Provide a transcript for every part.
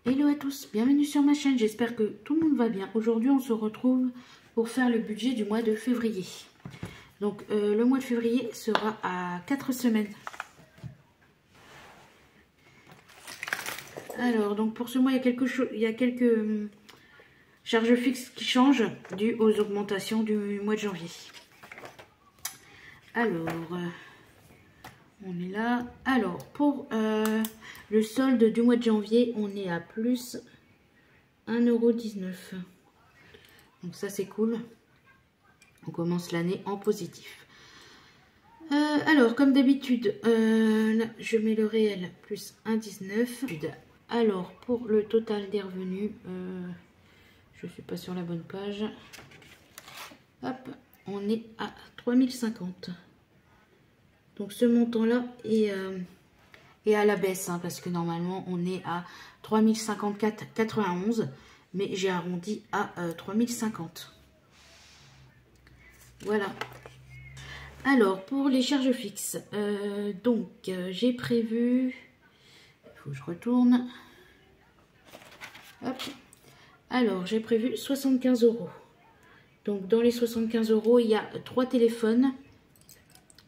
Hello à tous, bienvenue sur ma chaîne, j'espère que tout le monde va bien. Aujourd'hui on se retrouve pour faire le budget du mois de février. Donc le mois de février sera à 4 semaines. Alors donc pour ce mois il y a quelques charges fixes qui changent dues aux augmentations du mois de janvier. Alors on est là. Alors pour le solde du mois de janvier, on est à plus 1,19 €. Donc ça c'est cool. On commence l'année en positif. Alors comme d'habitude, là je mets le réel plus 1,19 €. Alors pour le total des revenus, je ne suis pas sur la bonne page. Hop, on est à 3050. Donc ce montant là est à la baisse, hein, parce que normalement on est à 3054,91, mais j'ai arrondi à 3050. Voilà. Alors pour les charges fixes, j'ai prévu, il faut que je retourne. Hop. Alors j'ai prévu 75 €. Donc dans les 75 €, il y a 3 téléphones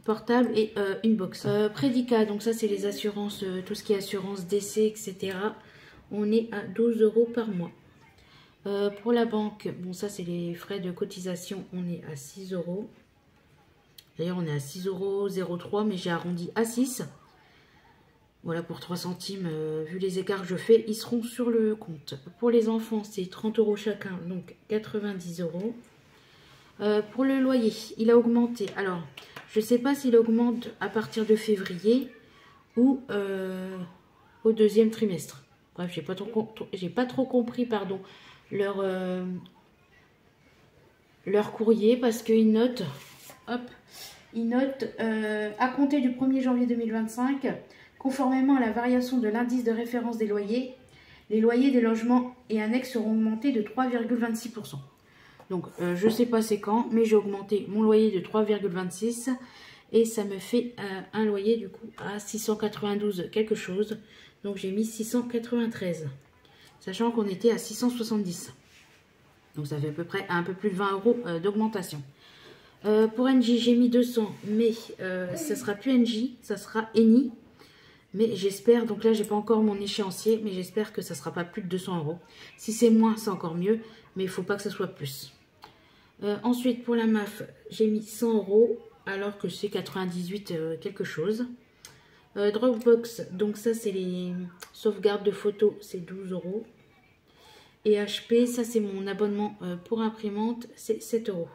portable et une box. Prédicat, donc ça c'est les assurances, tout ce qui est assurance décès, etc. On est à 12 € par mois. Pour la banque, bon ça c'est les frais de cotisation, on est à 6 €. D'ailleurs on est à 6,03 €, mais j'ai arrondi à 6. Voilà, pour 3 centimes, vu les écarts que je fais, ils seront sur le compte. Pour les enfants, c'est 30 € chacun, donc 90 €. Pour le loyer, il a augmenté. Alors, je ne sais pas s'il augmente à partir de février ou au deuxième trimestre. Bref, j'ai pas trop compris, pardon, leur courrier, parce qu'ils notent, hop, ils notent à compter du 1er janvier 2025, conformément à la variation de l'indice de référence des loyers, les loyers des logements et annexes seront augmentés de 3,26 %. Donc, je ne sais pas c'est quand, mais j'ai augmenté mon loyer de 3,26 et ça me fait un loyer du coup à 692 quelque chose. Donc, j'ai mis 693, sachant qu'on était à 670. Donc, ça fait à peu près un peu plus de 20 € d'augmentation. Pour NJ, j'ai mis 200, mais ça sera plus NJ, ça sera Eni. Mais j'espère, donc là, j'ai pas encore mon échéancier, mais j'espère que ça sera pas plus de 200 €. Si c'est moins, c'est encore mieux, mais il faut pas que ça soit plus. Ensuite, pour la MAF, j'ai mis 100 € alors que c'est 98 quelque chose. Dropbox, donc ça, c'est les sauvegardes de photos, c'est 12 €. Et HP, ça, c'est mon abonnement pour imprimante, c'est 7 €.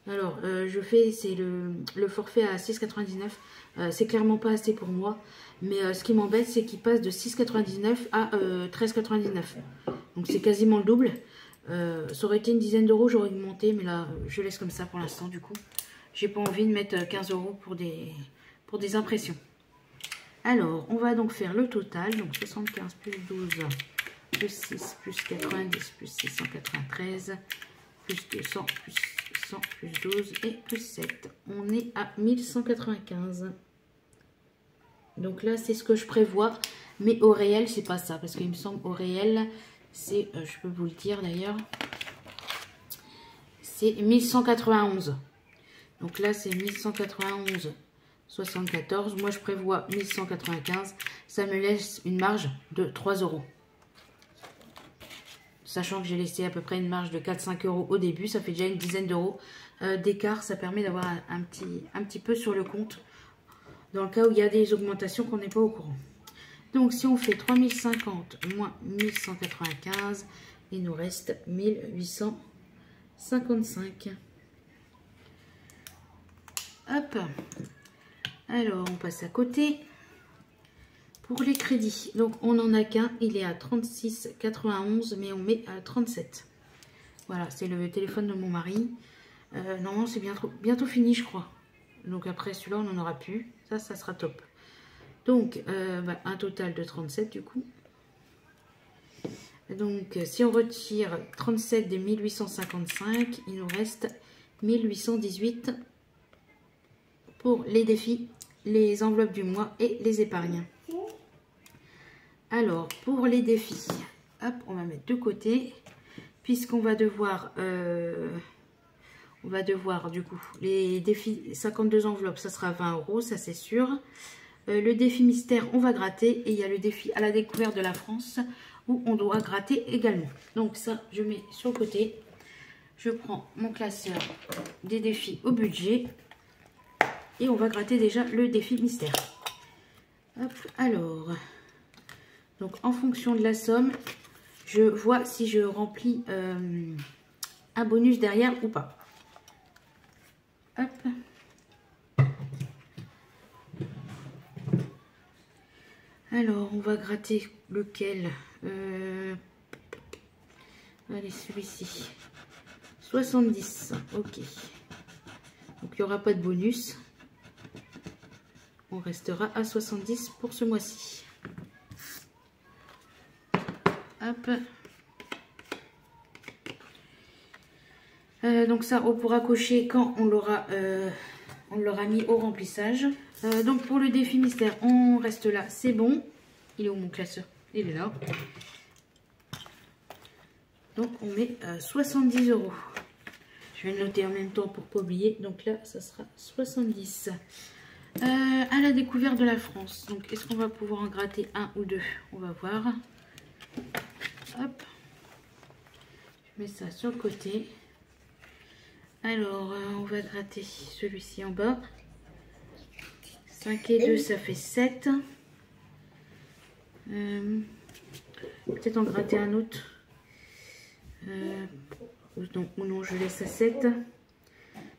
Alors, je fais, c'est le forfait à 6,99 €. C'est clairement pas assez pour moi. Mais ce qui m'embête, c'est qu'il passe de 6,99 € à 13,99 €. Donc, c'est quasiment le double. Ça aurait été une dizaine d'euros, j'aurais augmenté, mais là je laisse comme ça pour l'instant. Du coup, j'ai pas envie de mettre 15 € pour des impressions. Alors, on va donc faire le total. Donc 75 plus 12 plus 6 plus 90 plus 693 plus 200 plus 100 plus 12 et plus 7. On est à 1195. Donc là, c'est ce que je prévois, mais au réel, c'est pas ça, parce qu'il me semble au réel, c'est, je peux vous le dire d'ailleurs, c'est 1191. Donc là, c'est 1191,74. Moi, je prévois 1195. Ça me laisse une marge de 3 €. Sachant que j'ai laissé à peu près une marge de 4-5 € au début, ça fait déjà une dizaine d'euros d'écart. Ça permet d'avoir un petit peu sur le compte, dans le cas où il y a des augmentations qu'on n'est pas au courant. Donc, si on fait 3050 moins 1195, il nous reste 1855. Hop. Alors, on passe à côté. Pour les crédits, donc on n'en a qu'un, il est à 36,91, mais on met à 37. Voilà, c'est le téléphone de mon mari. Normalement, c'est bientôt fini, je crois. Donc après, celui-là, on n'en aura plus. Ça sera top. Donc, un total de 37 du coup. Donc, si on retire 37 des 1855, il nous reste 1818 pour les défis, les enveloppes du mois et les épargnes. Alors, pour les défis, hop, on va mettre de côté, puisqu'on va devoir, du coup, les défis 52 enveloppes, ça sera 20 €, ça c'est sûr. Le défi mystère, on va gratter, et il y a le défi à la découverte de la France, où on doit gratter également. Donc ça, je mets sur le côté. Je prends mon classeur des défis au budget, et on va gratter déjà le défi mystère. Hop, alors... Donc, en fonction de la somme, je vois si je remplis un bonus derrière ou pas. Hop. Alors, on va gratter lequel allez, celui-ci. 70, ok. Donc, il n'y aura pas de bonus. On restera à 70 pour ce mois-ci. Hop. Donc ça, on pourra cocher quand on l'aura mis au remplissage. Donc pour le défi mystère, on reste là, c'est bon. Il est où mon classeur? Il est là. Donc on met 70 €. Je vais le noter en même temps pour ne pas oublier. Donc là, ça sera 70. À la découverte de la France. Donc est-ce qu'on va pouvoir en gratter un ou deux? On va voir. Hop, je mets ça sur le côté. Alors, on va gratter celui-ci en bas. 5 et 2, ça fait 7. Peut-être en gratter un autre. Ou non, je laisse à 7.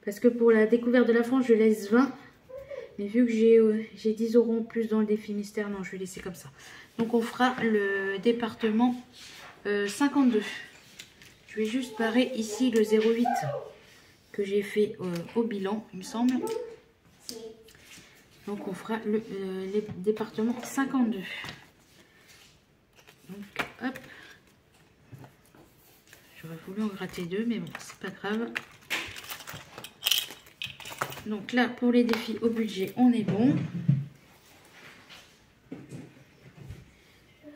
Parce que pour la découverte de la France, je laisse 20. Mais vu que j'ai 10 € en plus dans le défi mystère, non, je vais laisser comme ça. Donc, on fera le département 52. Je vais juste barrer ici le 0,8 que j'ai fait au bilan, il me semble. Donc on fera le département 52. Donc hop. J'aurais voulu en gratter deux, mais bon, c'est pas grave. Donc là, pour les défis au budget, on est bon.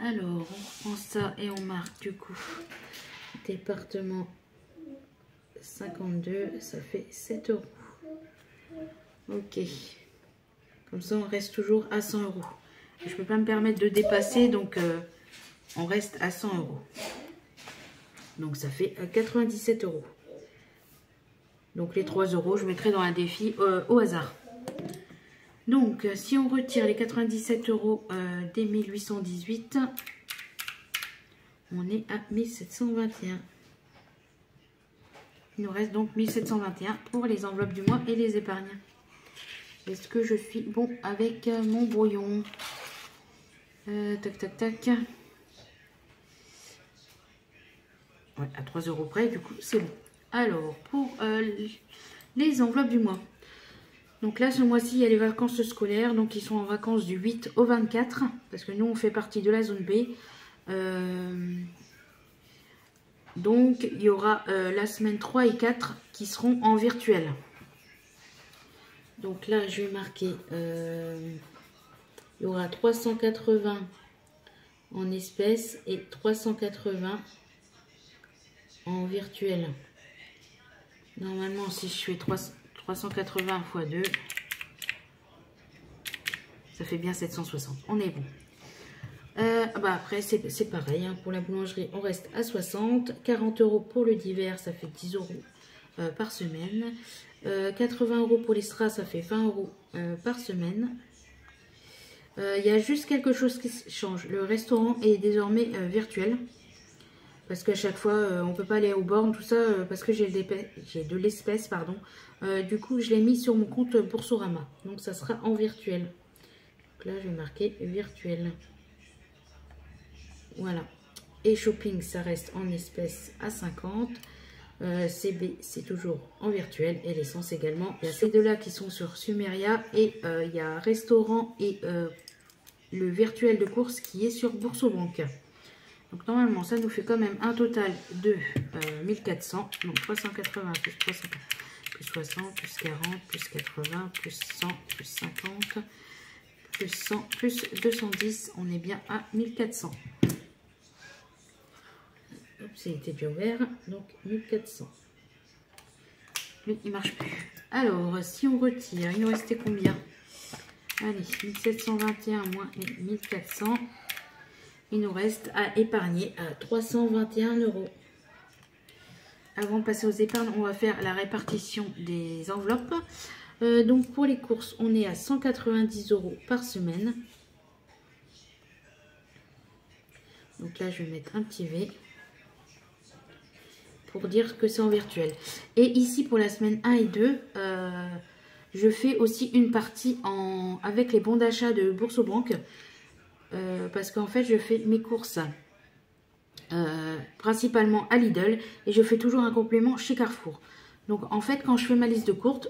Alors, on prend ça et on marque du coup département 52, ça fait 7 €. Ok. Comme ça, on reste toujours à 100 €. Je ne peux pas me permettre de dépasser, donc on reste à 100 €. Donc, ça fait 97 €. Donc, les 3 €, je mettrai dans un défi au hasard. Donc, si on retire les 97 € des 1818, on est à 1721. Il nous reste donc 1721 pour les enveloppes du mois et les épargnes. Est-ce que je suis bon avec mon brouillon? Tac, tac, tac. Ouais, à 3 € près, du coup, c'est bon. Alors, pour les enveloppes du mois. Donc là, ce mois-ci, il y a les vacances scolaires. Donc, ils sont en vacances du 8 au 24. Parce que nous, on fait partie de la zone B. Donc, il y aura la semaine 3 et 4 qui seront en virtuel. Donc là, je vais marquer, il y aura 380 en espèces et 380 en virtuel. Normalement, si je fais 380 x 2, ça fait bien 760. On est bon. Après, c'est pareil. Hein, pour la boulangerie, on reste à 60. 40 € pour le divers, ça fait 10 € par semaine. 80 € pour les strass, ça fait 20 € par semaine. Il y a juste quelque chose qui change. Le restaurant est désormais virtuel. Parce qu'à chaque fois, on ne peut pas aller aux bornes, tout ça, parce que j'ai de l'espèce, pardon. Du coup, je l'ai mis sur mon compte Boursorama. Donc, ça sera en virtuel. Donc là, je vais marquer virtuel. Voilà. Et shopping, ça reste en espèces à 50. CB, c'est toujours en virtuel. Et l'essence également. Il y a ces deux-là qui sont sur Sumeria. Et il y a restaurant et le virtuel de course qui est sur Boursobank. Donc normalement, ça nous fait quand même un total de 1400. Donc 380 plus 300 plus 60 plus 40 plus 80 plus 100 plus 50 plus 100, plus 210, on est bien à 1400. C'était bien ouvert, donc 1400. Lui, il marche plus. Alors, si on retire, il nous restait combien? Allez, 1721 moins les 1400. Il nous reste à épargner à 321 €. Avant de passer aux épargnes, on va faire la répartition des enveloppes. Donc, pour les courses, on est à 190 € par semaine. Donc là, je vais mettre un petit V pour dire que c'est en virtuel. Et ici, pour la semaine 1 et 2, je fais aussi une partie avec les bons d'achat de Boursorama. Parce qu'en fait, je fais mes courses principalement à Lidl et je fais toujours un complément chez Carrefour. Donc, en fait, quand je fais ma liste de courses,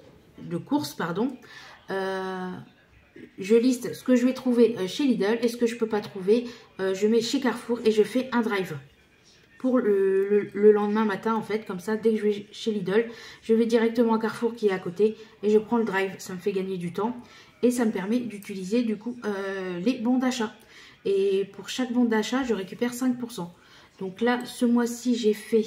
je liste ce que je vais trouver chez Lidl et ce que je ne peux pas trouver. Je mets chez Carrefour et je fais un drive pour le lendemain matin, en fait. Comme ça, dès que je vais chez Lidl, je vais directement à Carrefour qui est à côté et je prends le drive. Ça me fait gagner du temps et ça me permet d'utiliser du coup les bons d'achat. Et pour chaque bon d'achat, je récupère 5%. Donc là, ce mois-ci, j'ai fait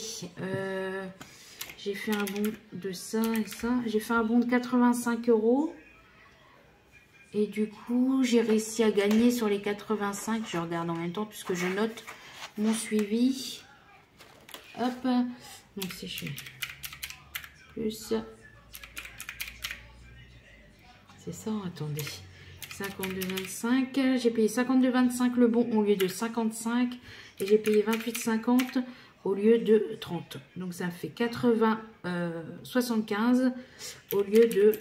un bon de ça et ça. J'ai fait un bon de 85 €. Et du coup, j'ai réussi à gagner sur les 85. Je regarde en même temps puisque je note mon suivi. Hop. Donc c'est chez plus. C'est ça, attendez. 52,25. J'ai payé 52,25 le bon au lieu de 55. Et j'ai payé 28,50 au lieu de 30. Donc ça fait 80,75 au lieu de...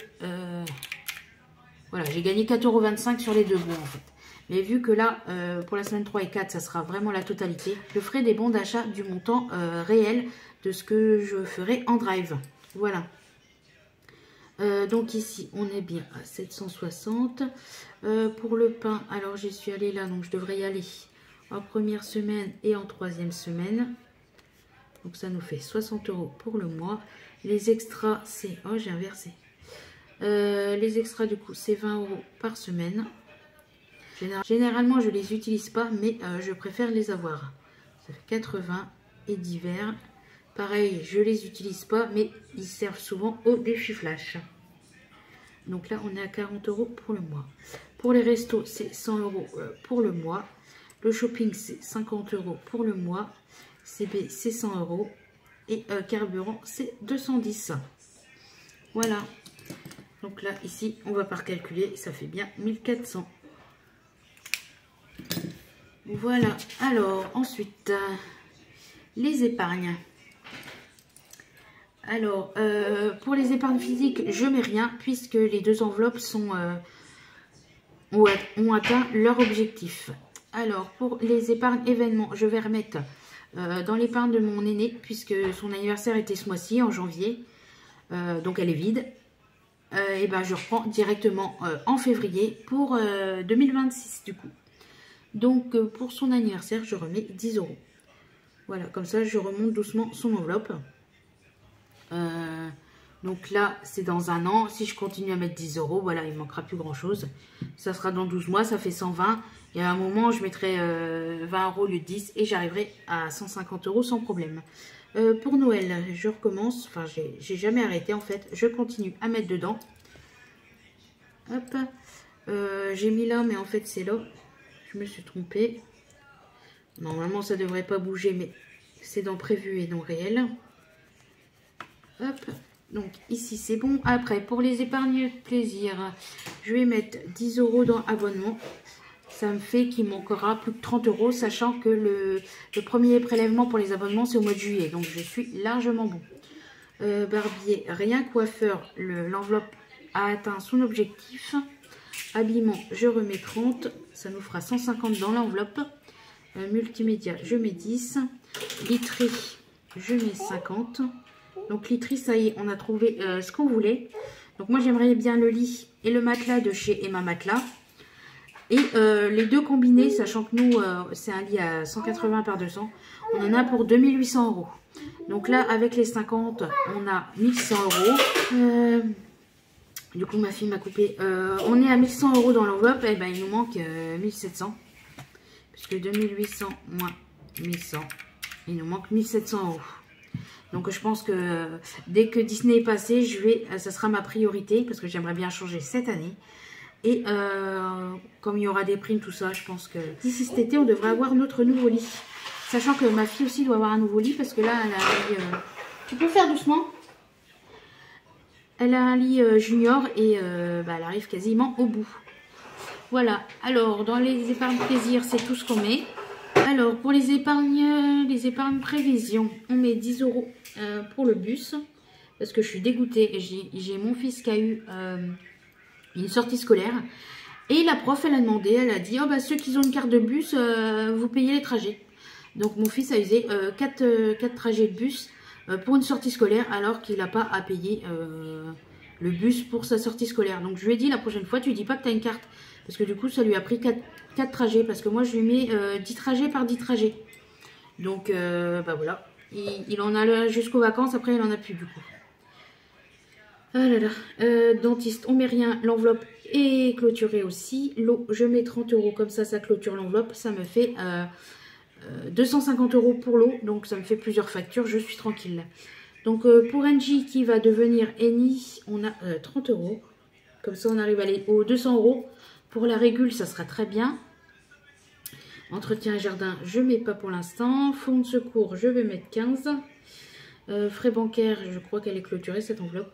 voilà, j'ai gagné 4,25 € sur les deux bons en fait. Mais vu que là, pour la semaine 3 et 4, ça sera vraiment la totalité, je ferai des bons d'achat du montant réel de ce que je ferai en drive. Voilà. Donc ici, on est bien à 760. Pour le pain, alors j'y suis allée là, donc je devrais y aller en première semaine et en troisième semaine. Donc ça nous fait 60 € pour le mois. Les extras, c'est... Oh, j'ai inversé. Les extras, du coup, c'est 20 € par semaine. Généralement, je les utilise pas, mais je préfère les avoir. Ça fait 80 et divers. Pareil, je les utilise pas, mais ils servent souvent au défi flash. Donc là, on est à 40 € pour le mois. Pour les restos, c'est 100 € pour le mois. Le shopping, c'est 50 € pour le mois. CB, c'est 100 €. Et carburant, c'est 210. Voilà. Donc là, ici, on va pas recalculer. Ça fait bien 1400. Voilà. Alors, ensuite, les épargnes. Alors, pour les épargnes physiques, je mets rien puisque les deux enveloppes ont atteint leur objectif. Alors, pour les épargnes événements, je vais remettre dans l'épargne de mon aîné puisque son anniversaire était ce mois-ci, en janvier. Donc, elle est vide. Et ben, je reprends directement en février pour 2026 du coup. Donc, pour son anniversaire, je remets 10 €. Voilà, comme ça, je remonte doucement son enveloppe. Donc là, c'est dans un an. Si je continue à mettre 10 €, voilà, il ne manquera plus grand-chose. Ça sera dans 12 mois, ça fait 120. Et à un moment, je mettrai 20 € au lieu de 10 et j'arriverai à 150 € sans problème. Pour Noël, je recommence. Enfin, j'ai jamais arrêté en fait. Je continue à mettre dedans. Hop. J'ai mis là, mais en fait, c'est là. Je me suis trompée. Normalement, ça ne devrait pas bouger, mais c'est dans prévu et non réel. Hop. Donc ici, c'est bon. Après, pour les épargnes de plaisir, je vais mettre 10 € dans abonnement. Ça me fait qu'il manquera plus que 30 €, sachant que le premier prélèvement pour les abonnements, c'est au mois de juillet. Donc, je suis largement bon. Barbier, rien. Coiffeur, l'enveloppe a atteint son objectif. Habillement, je remets 30. Ça nous fera 150 dans l'enveloppe. Multimédia, je mets 10. Literie, je mets 50. Donc, literie, ça y est, on a trouvé ce qu'on voulait. Donc, moi, j'aimerais bien le lit et le matelas de chez Emma Matelas. Et les deux combinés, sachant que nous, c'est un lit à 180 par 200. On en a pour 2800 €. Donc là, avec les 50, on a 1100 €. Du coup, ma fille m'a coupé. On est à 1100 € dans l'enveloppe. Et ben, il nous manque 1700. Puisque 2800 moins 1100, il nous manque 1700 €. Donc, je pense que dès que Disney est passé, ça sera ma priorité. Parce que j'aimerais bien changer cette année. Et comme il y aura des primes, tout ça, je pense que d'ici cet été, on devrait avoir notre nouveau lit. Sachant que ma fille aussi doit avoir un nouveau lit. Parce que là, elle a un lit... Tu peux faire doucement? Elle a un lit junior et elle arrive quasiment au bout. Voilà. Alors, dans les épargnes plaisir, c'est tout ce qu'on met. Alors, pour les épargnes prévision, on met 10 € pour le bus. Parce que je suis dégoûtée. J'ai mon fils qui a eu une sortie scolaire. Et la prof, elle a demandé, elle a dit, oh, bah, ceux qui ont une carte de bus, vous payez les trajets. Donc, mon fils a usé 4 trajets de bus pour une sortie scolaire, alors qu'il n'a pas à payer le bus pour sa sortie scolaire. Donc, je lui ai dit, la prochaine fois, tu dis pas que tu as une carte. Parce que du coup, ça lui a pris 4 trajets. Parce que moi, je lui mets 10 trajets par 10 trajets. Donc, voilà. Il en a jusqu'aux vacances. Après, il n'en a plus, du coup. Ah là là. Dentiste, on met rien. L'enveloppe est clôturée aussi. L'eau, je mets 30 €. Comme ça clôture l'enveloppe. Ça me fait 250 € pour l'eau. Donc, ça me fait plusieurs factures. Je suis tranquille. Donc, pour Engie qui va devenir Eni, on a 30 €. Comme ça, on arrive à aller aux 200 €. Pour la régule, ça sera très bien. Entretien jardin, je ne mets pas pour l'instant. Fonds de secours, je vais mettre 15. Frais bancaires, je crois qu'elle est clôturée, cette enveloppe.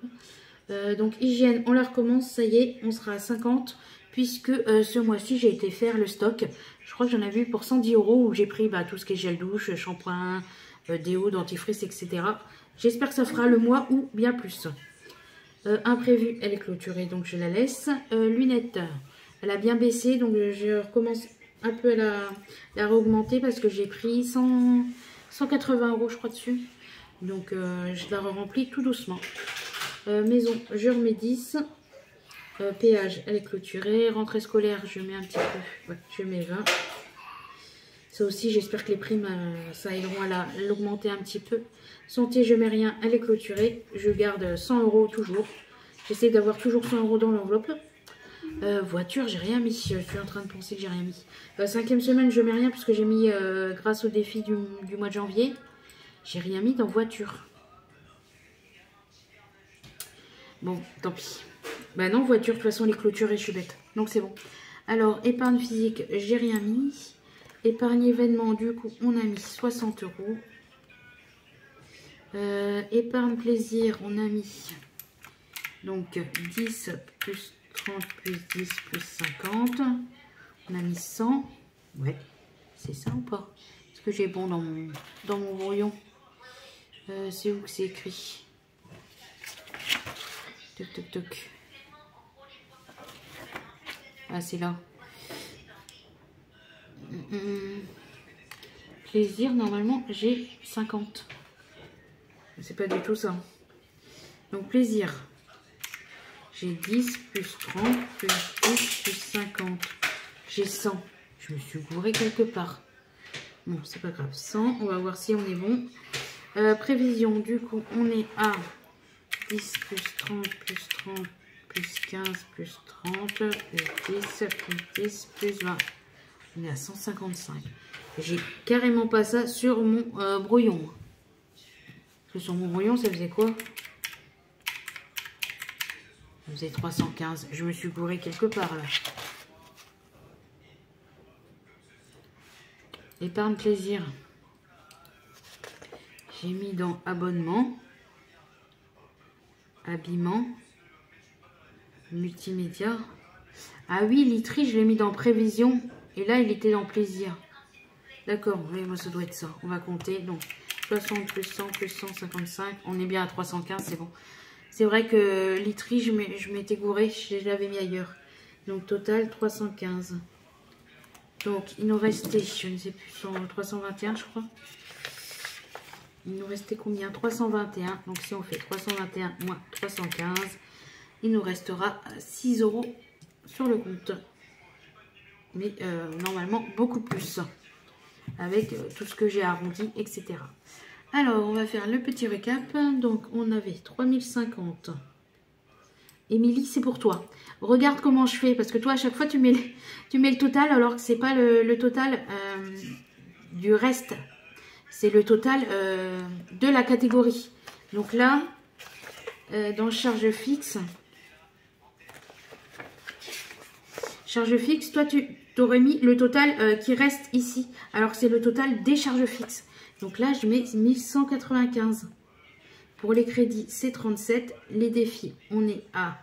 Donc, hygiène, on la recommence. Ça y est, on sera à 50. Puisque ce mois-ci, j'ai été faire le stock. Je crois que j'en avais eu pour 110 € où j'ai pris tout ce qui est gel douche, shampoing, déo, dentifrice, etc. J'espère que ça fera le mois ou bien plus. Imprévu, elle est clôturée, donc je la laisse. Lunettes, elle a bien baissé, donc je recommence un peu à la réaugmenter parce que j'ai pris 180 € je crois dessus. Donc je la remplis tout doucement. Maison, je remets 10. Péage, elle est clôturée. Rentrée scolaire, je mets un petit peu. Ouais, je mets 20. Ça aussi, j'espère que les primes, ça aideront à l'augmenter un petit peu. Santé, je mets rien, elle est clôturée. Je garde 100 € toujours. J'essaie d'avoir toujours 100 € dans l'enveloppe. Voiture, j'ai rien mis. Je suis en train de penser que j'ai rien mis. 5e semaine, je mets rien puisque j'ai mis, grâce au défi du mois de janvier, j'ai rien mis dans voiture. Bon, tant pis. Bah non, voiture, de toute façon, les clôtures et je suis bête. Donc c'est bon. Alors, épargne physique, j'ai rien mis. Épargne événement, du coup, on a mis 60 €. Épargne plaisir, on a mis donc 10 plus 30 plus 10 plus 50. On a mis 100. Ouais, c'est ça ou pas? Est-ce que j'ai bon dans mon brouillon? C'est où que c'est écrit? Toc, toc, toc. Ah, c'est là. Plaisir, normalement, j'ai 50. C'est pas du tout ça. Donc, plaisir. J'ai 10 plus 30 plus 10 plus 50. J'ai 100. Je me suis gourée quelque part. Bon, c'est pas grave. 100, on va voir si on est bon. Prévision, du coup, on est à 10 plus 30 plus 30 plus 15 plus 30 plus 10 plus 10 plus 20. On est à 155. J'ai carrément pas ça sur mon brouillon. Parce que sur mon brouillon, ça faisait quoi? Ça faisait 315. Je me suis gourée quelque part là. Épargne plaisir. J'ai mis dans abonnement, habillement, multimédia. Ah oui, literie, je l'ai mis dans prévision. Et là, il était dans plaisir. D'accord, oui, moi, ça doit être ça. On va compter. Donc, 60 plus 100 plus 155. On est bien à 315, c'est bon. C'est vrai que literie, je m'étais gourée. Je l'avais mis ailleurs. Donc, total, 315. Donc, il nous restait, je ne sais plus, 321, je crois. Il nous restait combien? 321. Donc, si on fait 321 moins 315, il nous restera 6 € sur le compte. Mais normalement, beaucoup plus. Avec tout ce que j'ai arrondi, etc. Alors, on va faire le petit récap. Donc, on avait 3050 Émilie, c'est pour toi. Regarde comment je fais, parce que toi, à chaque fois, tu mets le total, alors que c'est pas le total du reste. C'est le total de la catégorie. Donc là, dans charge fixe, toi, tu aurais mis le total qui reste ici, alors que c'est le total des charges fixes. Donc là, je mets 1195. Pour les crédits, c'est 37. Les défis, on est à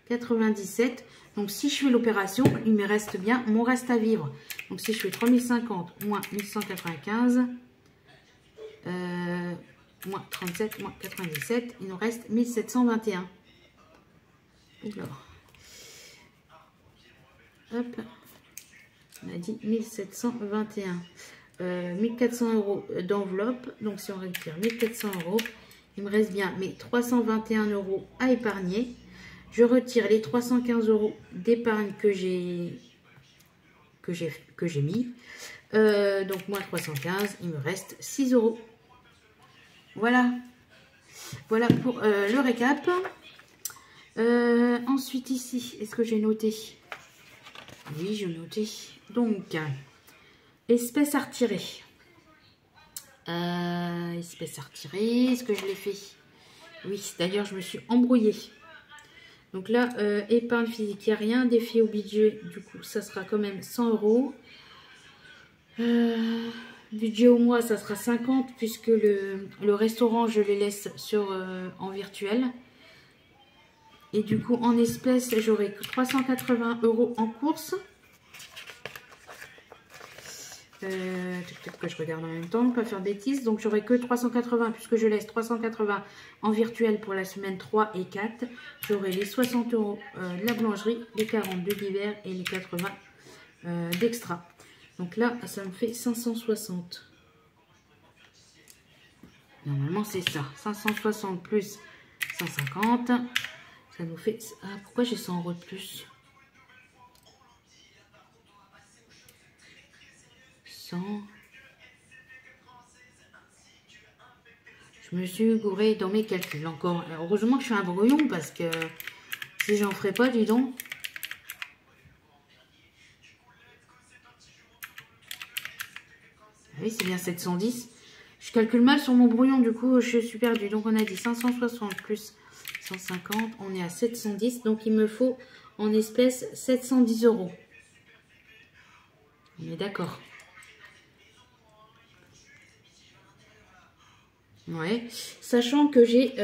97. Donc, si je fais l'opération, il me reste bien mon reste à vivre. Donc, si je fais 3050 moins 1195, moins 37, moins 97, il nous reste 1721. Alors, hop, on a dit 1721. 1400 euros d'enveloppe. Donc, si on retire 1400 euros, il me reste bien mes 321 euros à épargner. Je retire les 315 euros d'épargne que j'ai mis. Donc, moins 315, il me reste 6 euros. Voilà. Voilà pour le récap. Ensuite, ici, est-ce que j'ai noté? Oui, j'ai noté. Donc, espèces à retirer. Espèces à retirer. Est-ce que je l'ai fait? Oui, d'ailleurs, je me suis embrouillée. Donc là, épargne physique, il n'y a rien. Défi au budget, du coup, ça sera quand même 100 euros. Budget au mois, ça sera 50, puisque le restaurant, je les laisse en virtuel. Et du coup, en espèces, j'aurai 380 euros en course. Peut-être que je regarde en même temps, pas faire de bêtises. Donc, j'aurai que 380, puisque je laisse 380 en virtuel pour la semaine 3 et 4. J'aurai les 60 euros de la boulangerie, les 40 de l'hiver et les 80 d'extra. Donc là, ça me fait 560. Normalement, c'est ça. 560 plus 150. Ça nous fait... Ah, pourquoi j'ai 100 euros de plus? 100... Je me suis gourée dans mes calculs encore. Alors, heureusement que je suis un brouillon parce que si j'en ferais pas, dis donc. Oui, c'est bien 710. Je calcule mal sur mon brouillon, du coup, je suis perdue. Donc, on a dit 560 plus 150. On est à 710. Donc, il me faut en espèces 710 euros. On est d'accord. Ouais. Sachant que j'ai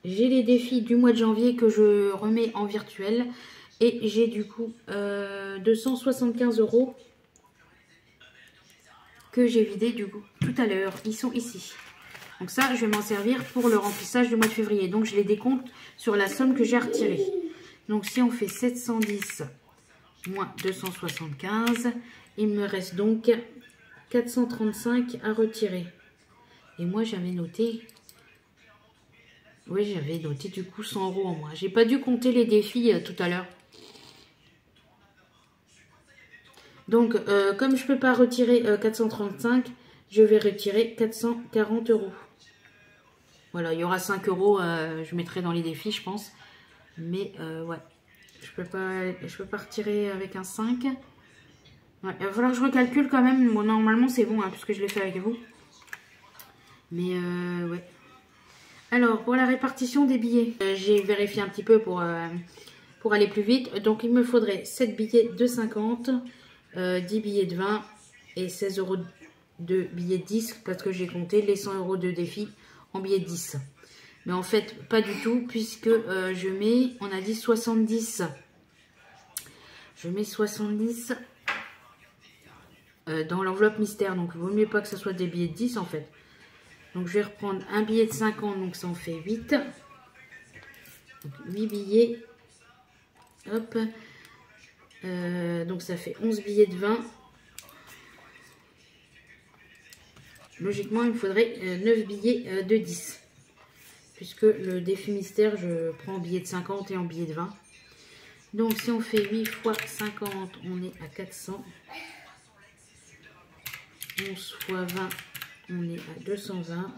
les défis du mois de janvier que je remets en virtuel. Et j'ai du coup 275 euros que j'ai vidé du coup tout à l'heure. Ils sont ici. Donc ça, je vais m'en servir pour le remplissage du mois de février. Donc je les décompte sur la somme que j'ai retirée. Donc si on fait 710 moins 275, il me reste donc 435 à retirer. Et moi j'avais noté... Oui, j'avais noté du coup 100 euros en moins. J'ai pas dû compter les défis tout à l'heure. Donc, comme je peux pas retirer 435, je vais retirer 440 euros. Voilà, il y aura 5 euros, je mettrai dans les défis, je pense. Mais, ouais, je peux pas retirer avec un 5. Ouais, il va falloir que je recalcule quand même. Bon, normalement, c'est bon, hein, puisque je l'ai fait avec vous. Mais, ouais. Alors, pour la répartition des billets, j'ai vérifié un petit peu pour aller plus vite. Donc, il me faudrait 7 billets de 50, 10 billets de 20 et 16 euros de billets de 10 parce que j'ai compté les 100 euros de défi en billets de 10. Mais en fait, pas du tout puisque je mets, on a dit 70. Je mets 70 dans l'enveloppe mystère. Donc, il vaut mieux pas que ce soit des billets de 10 en fait. Donc, je vais reprendre un billet de 50, donc ça en fait 8. Donc, 8 billets. Hop. Donc, ça fait 11 billets de 20. Logiquement, il me faudrait 9 billets de 10. Puisque le défi mystère, je prends en billet de 50 et en billet de 20. Donc, si on fait 8 fois 50, on est à 400. 11 fois 20, on est à 220.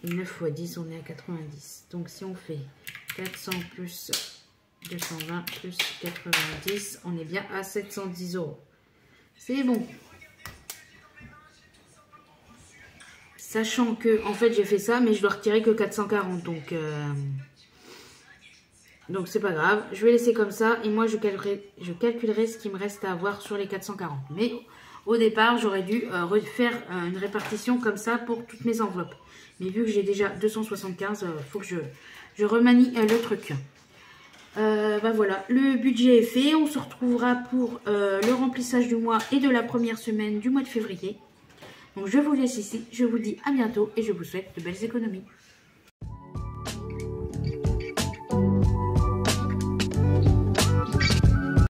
9 fois 10, on est à 90. Donc si on fait 400 plus 220 plus 90, on est bien à 710 €. C'est bon. Sachant que, en fait, j'ai fait ça, mais je dois retirer que 440. Donc c'est pas grave. Je vais laisser comme ça. Et moi, je calculerai ce qu'il me reste à avoir sur les 440. Mais au départ, j'aurais dû refaire une répartition comme ça pour toutes mes enveloppes. Mais vu que j'ai déjà 275, il faut que je remanie le truc. Voilà, le budget est fait. On se retrouvera pour le remplissage du mois et de la première semaine du mois de février. Donc je vous laisse ici. Je vous dis à bientôt et je vous souhaite de belles économies.